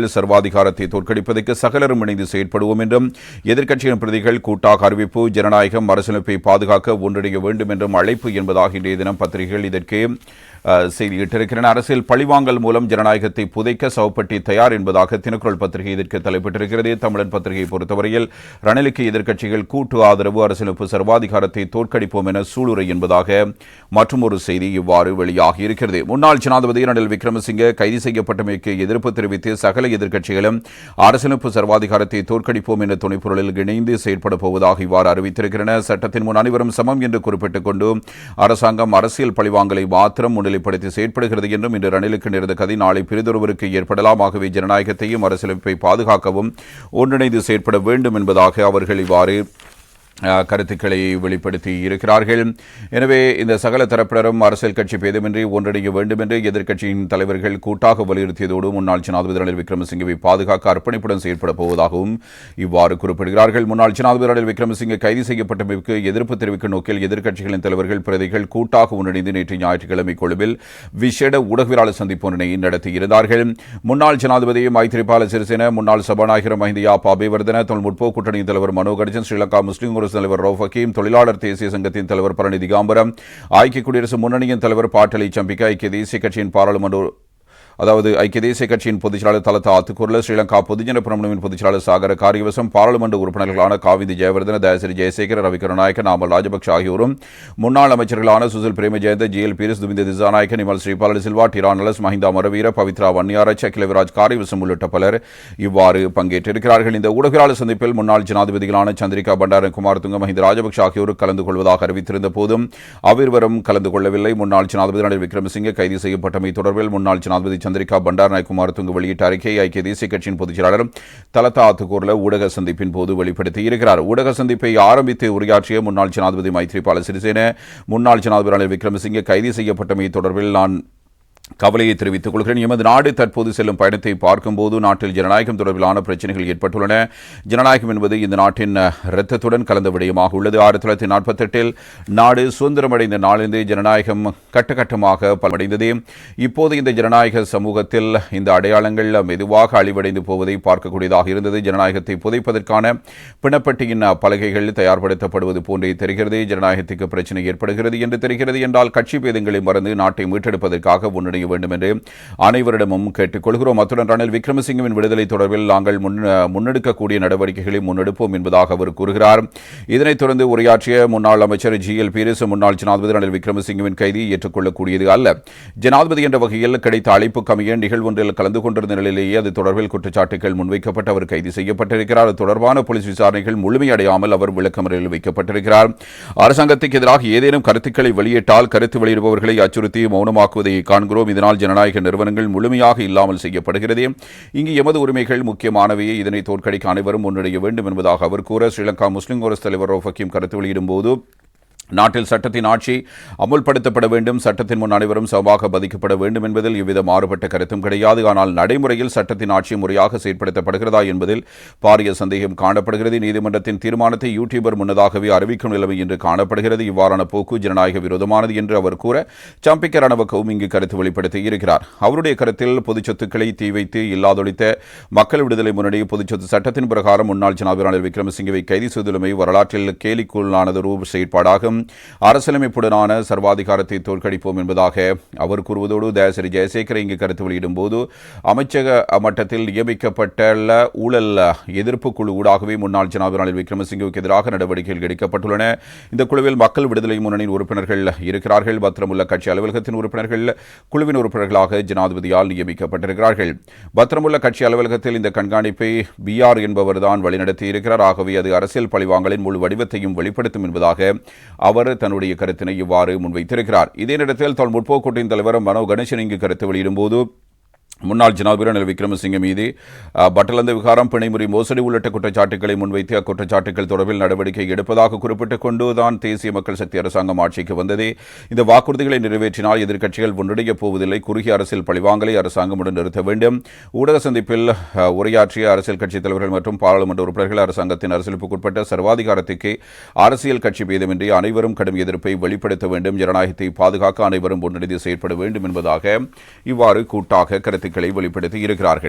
சர்வாதிகாரத்தை தோற்கடிப்பதற்கு சகலரும் இணைந்து செயற்படுவோம் என்றும் எதிர்க்கட்சியின் பிரதிகள் கூட்டாக அறிவிப்பு ஜனநாயகம் அரசியலமைப்பை பாதுகாக்க ஒன்றிணைய வேண்டும் என்றும் அழைப்பு என்பதாக இன்றைய தினம் பத்திரிகைகள் இதற்கு செய்தியிட்டிருக்கின்றன. அரசியல் பழிவாங்கல் மூலம் ஜனநாயகத்தை புதைக்க சவப்பட்டி தயார் என்பதாக தினக்குரல் பத்திரிகை இதற்கு தலைப்பிட்டிருக்கிறது. தமிழன் பத்திரிகையை பொறுத்தவரையில் ரணிலுக்கு எதிர்க்கட்சிகள் கூட்டு ஆதரவு அரசியலமைப்பு சர்வாதிகாரத்தை தோற்கடிப்போம் என சூளுரை என்பதாக மற்றும் ஒரு செய்தி இவ்வாறு வெளியாகி இருக்கிறது. முன்னாள் ஜனாதிபதி ரணில் விக்ரமசிங்கே கைது செய்யப்பட்டமைக்கு எதிர்ப்பு தெரிவித்து சகல எதிர்க்கட்சிகளும் அரசியலமைப்பு சர்வாதிகாரத்தை தோற்கடிப்போம் என்ற துணைப்பொருளில் இணைந்து செயற்பட போவதாக இவ்வாறு அறிவித்திருக்கின்றன. சட்டத்தின் முன் அனைவரும் சமம் என்று குறிப்பிட்டுக் கொண்டு அரசாங்கம் அரசியல் பழிவாங்கலை மாத்திரம் முன்னிலைப்படுத்தி செயற்படுகிறது என்றும் இன்று ரணிலுக்கு நேர்ந்த கதி நாளை பிரிதொருவருக்கு ஏற்படலாம். ஆகவே ஜனநாயகத்தையும் அரசியலமைப்பை பாதுகாக்கவும் ஒன்றிணைந்து செயற்பட வேண்டும் என்பதாக அவர்கள் இவ்வாறு கருத்துக்களை வெளிப்படுத்தி இருக்கிறார்கள். எனவே இந்த சகல தரப்பினரும் அரசியல் கட்சி பேதமின்றி ஒன்றிணைய வேண்டும் என்று எதிர்க்கட்சியின் தலைவர்கள் கூட்டாக வலியுறுத்தியதோடு முன்னாள் ஜனாதிபதி ரணில் விக்ரமசிங்கவை பாதுகாக்க அர்ப்பணிப்புடன் செயற்பட போவதாகவும் இவ்வாறு குறிப்பிடுகிறார்கள். முன்னாள் ஜனாதிபதி ரணில் விக்ரமசிங்கே கைது செய்யப்பட்டமைக்கு எதிர்ப்பு தெரிவிக்கும் நோக்கில் எதிர்க்கட்சிகளின் தலைவர்கள் பிரதிகள் கூட்டாக ஒன்றிணைந்து நேற்று ஞாயிற்றுக்கிழமை கொழும்பில் விசேட ஊடகவியலாளர் சந்திப்பு ஒன்றினை நடத்தியிருந்தார்கள். முன்னாள் ஜனாதிபதி மைத்ரிபால சிறிசேன, முன்னாள் சபாநாயகர் மஹிந்த யாப் அபேவர்தன, தமிழ் முற்போக்கு கூட்டணியின் தலைவர் மனோ கர்ஜன், ஸ்ரீலங்கா முஸ்லிம் தலைவர் ரவுஃப் ஹக்கீம், தொழிலாளர் தேசிய சங்கத்தின் தலைவர் பரணி திகாம்பரம், ஐக்கிய குடியரசு முன்னணியின் தலைவர் பாட்டலி சம்பிக்க, ஐக்கிய தேசிய கட்சியின் ஐக்கிய தேசிய கட்சியின் பொதுச்செயலாளர் தலதா அத்துக்குர்ல, ஸ்ரீலங்கா பொதுஜன பிரமுனவின் பொதுச்செயலாளர் சாகர காரியவசம், பாராளுமன்ற உறுப்பினர்களான காவிந்தி ஜெயவர்தன, தயசிரி ஜெயசேகர, ரவி கருணாயக்க, நாமல் ராஜபக்ஷ ஆகியோரும் முன்னாள் அமைச்சர்களான சுசில் பிரேமஜயந்த, ஜி எல் பீரிஸ், துமிந்த திசாநாயக்க, நிமல் ஸ்ரீபால சில்வா, டிரான் நலஸ், மஹிந்தா மரவீர, பவித்ரா வன்னியாரச், அகிலவிராஜ் காரியவசம் உள்ளிட்ட பலர் இவ்வாறு பங்கேற்றிருக்கிறார்கள். இந்த ஊடகவியலாளர் சந்திப்பில் முன்னாள் ஜனாதிபதிகளான சந்திரிகா பண்டார குமாரதுங்க, மஹிந்த ராஜபக்ஷ ஆகியோர் கலந்து கொள்வதாக அறிவித்திருந்த போதும் அவ்விருவரும் கலந்து கொள்ளவில்லை. முன்னாள் ஜனாதிபதி ரணில் விக்ரமசிங்கே கைது செய்யப்பட்டமை தொடர்பில் முன்னாள் ஜனாதிபதி சந்திரிகா பண்டாரநாயக் குமாரதுங்க வெளியிட்ட அறிக்கையை ஐக்கிய தேசிய கட்சியின் பொதுச்செயலாளர் தலதா அத்துக்கூர்ல ஊடக சந்திப்பின் போது வெளிப்படுத்தியிருக்கிறார். ஊடக சந்திப்பை ஆரம்பித்து உரையாற்றிய முன்னாள் ஜனாதிபதி மைத்ரிபால சிறிசேன, முன்னாள் ஜனாதிபதி ரணில் விக்ரமசிங்கே கைது செய்யப்பட்டமை தொடர்பில் நான் கவலையை தெரிவித்துக் கொள்கிறேன். எமது நாடு தற்போது செல்லும் பயணத்தை பார்க்கும்போது நாட்டில் ஜனநாயகம் தொடர்பிலான பிரச்சனைகள் ஏற்பட்டுள்ளன. ஜனநாயகம் என்பது இந்த நாட்டின் இரத்தத்துடன் கலந்த விடயமாக உள்ளது. 1948 நாடு சுதந்திரமடைந்த நாளிலிருந்து ஜனநாயகம் கட்டகட்டமாக பலமடைந்தது. இப்போது இந்த ஜனநாயக சமூகத்தில் இந்த அடையாளங்கள் மெதுவாக அழிவடைந்து போவதை பார்க்கக்கூடியதாக இருந்தது. ஜனநாயகத்தை புதைப்பதற்கான பிணப்பட்டியின் பலகைகள் தயார்படுத்தப்படுவது போன்றே தெரிகிறது. ஜனநாயகத்துக்கு பிரச்சனை ஏற்படுகிறது என்று தெரிகிறது என்றால் கட்சி பேதங்களை மறந்து நாட்டை மீட்டெடுப்பதற்காக ஒன்றிணைய வேண்டும் என்று அனைவரிடமும் கேட்டுக்கொள்கிறோம். அத்துடன் ரணில் விக்ரமசிங்கவின் விடுதலை தொடர்பில் நாங்கள் முன்னெடுக்கக்கூடிய நடவடிக்கைகளை முன்னெடுப்போம் என்பதாக அவர் கூறுகிறார். இதனைத் தொடர்ந்து உரையாற்றிய முன்னாள் அமைச்சர் ஜி எல் பீரிஸ், முன்னாள் ஜனாதிபதி ரணில் விக்ரமசிங்கவின் கைதி ஏற்றுக்கொள்ளக்கூடியது அல்ல. ஜனாதிபதி என்ற வகையில் கிடைத்த அழைப்புக்கு அமைய நிகழ்வொன்றில் கலந்து கொண்டிருந்த நிலையிலேயே அது தொடர்பில் குற்றச்சாட்டுகள் முன்வைக்கப்பட்டு அவர் கைது செய்யப்பட்டிருக்கிறார். அது தொடர்பான போலீஸ் விசாரணைகள் முழுமையடையாமல் அவர் விளக்கமறையில் வைக்கப்பட்டிருக்கிறார். அரசாங்கத்துக்கு எதிராக ஏதேனும் கருத்துக்களை வெளியிட்டால் கருத்து வெளியிடுபவர்களை அச்சுறுத்தி மௌனமாக்குவதை காண்கிறோம். இதனால் ஜனநாயக நிறுவனங்கள் முழுமையாக இல்லாமல் செய்யப்படுகிறது. இங்கு எமது உரிமைகள் முக்கியமானவையே. இதனை தோற்கடிக்க அனைவரும் ஒன்றிணைய வேண்டும் என்பதாக அவர் கூற, ஸ்ரீலங்கா முஸ்லிம் காங்கிரஸ் தலைவர் ரவுஃப் ஹக்கீம் கருத்து வெளியிடும் போது நாட்டில் சட்டத்தின் ஆட்சி அமுல்படுத்தப்பட வேண்டும், சட்டத்தின் முன் அனைவரும் சமமாக பாதிக்கப்பட வேண்டும் என்பதில் எவ்வித மாறுபட்ட கருத்தும் கிடையாது. ஆனால் நடைமுறையில் சட்டத்தின் ஆட்சி முறையாக செயற்படுத்தப்படுகிறதா என்பதில் பாரிய சந்தேகம் காணப்படுகிறது. நீதிமன்றத்தின் தீர்மானத்தை யூடியூபர் முன்னதாகவே அறிவிக்கும் நிலைமை என்று காணப்படுகிறது. இவ்வாறான போக்கு ஜனநாயக விரோதமானது என்று அவர் கூற, சம்பிக்க ரணவக்கவும் இங்கு கருத்து வெளிப்படுத்தி இருக்கிறார். அவருடைய கருத்தில் பொதுச் சொத்துக்களை தீ வைத்து இல்லாதொழித்த மக்கள் விடுதலை முன்னணி பொதுச்சொத்து சட்டத்தின் பிரகாரம் முன்னாள் ஜனாதிபதி ரணில் விக்ரமசிங்கவை கைது செய்துள்ளமை வரலாற்றில் கேலிக்குள்ளானதொரு செயற்பாடாகும். அரசியலமைப்புடனான சர்வாதிகாரத்தை தோற்கடிப்போம் என்பதாக அவர் கூறுவதோடு தயசிரி ஜெயசேகர இங்கு கருத்து வெளியிடும் போது அமைச்சக மட்டத்தில் நியமிக்கப்பட்ட ஊழல் எதிர்ப்பு குழு ஊடாகவே முன்னாள் ஜனாதிபதி ரணில் விக்ரமசிங்கவுக்கு எதிராக நடவடிக்கைகள் எடுக்கப்பட்டுள்ளன. இந்த குழுவில் மக்கள் விடுதலை முன்னணியின் உறுப்பினர்கள் இருக்கிறார்கள். பத்திரமுள்ள கட்சி அலுவலகத்தின் உறுப்பினர்கள் குழுவின் உறுப்பினர்களாக ஜனாதிபதியால் நியமிக்கப்பட்டிருக்கிறார்கள். பத்திரமுள்ள கட்சி அலுவலகத்தில் இந்த கண்காணிப்பை பிஆர் என்பவர்தான் வழிநடத்தி இருக்கிறார். ஆகவே அது அரசியல் பழிவாங்கலின் முழு வடிவத்தையும் வெளிப்படுத்தும் என்பதாக அவர் தன்னுடைய கருத்தினை இவ்வாறு முன்வைத்திருக்கிறார். இதே நேரத்தில் தொல் முற்போக்கூட்டின் தலைவர் மனோ கணேசன் இங்கு கருத்து வெளியிடும்போது முன்னாள் ஜனாதிபதி ரணில் விக்ரமசிங்கே மீது பட்டலந்த விகாரம், பிணைமுறை மோசடி உள்ளிட்ட குற்றச்சாட்டுகளை முன்வைத்து அக்குற்றச்சாட்டுகள் தொடர்பில் நடவடிக்கை எடுப்பதாக குறிப்பிட்டுக் கொண்டுதான் தேசிய மக்கள் சக்தி அரசாங்கம் ஆட்சிக்கு வந்தது. இந்த வாக்குறுதிகளை நிறைவேற்றினால் எதிர்க்கட்சிகள் ஒன்றிணையப் போவதில்லை. குறுகிய அரசியல் பழிவாங்கலை அரசாங்கமுடன் நிறுத்த வேண்டும். ஊடக சந்திப்பில் உரையாற்றிய அரசியல் கட்சித் தலைவர்கள் மற்றும் பாராளுமன்ற உறுப்பினர்கள் அரசாங்கத்தின் அரசியலுக்குட்பட்ட சர்வாதிகாரத்துக்கு அரசியல் கட்சி பேதமின்றி அனைவரும் கடும் எதிர்ப்பை வெளிப்படுத்த வேண்டும், ஜனநாயகத்தை பாதுகாக்க அனைவரும் ஒன்றிணைந்து செயற்பட வேண்டும் என்பதாக இவ்வாறு கூட்டாக கருத்துக்களை வெளிப்படுத்தி இருக்கிறார்கள்.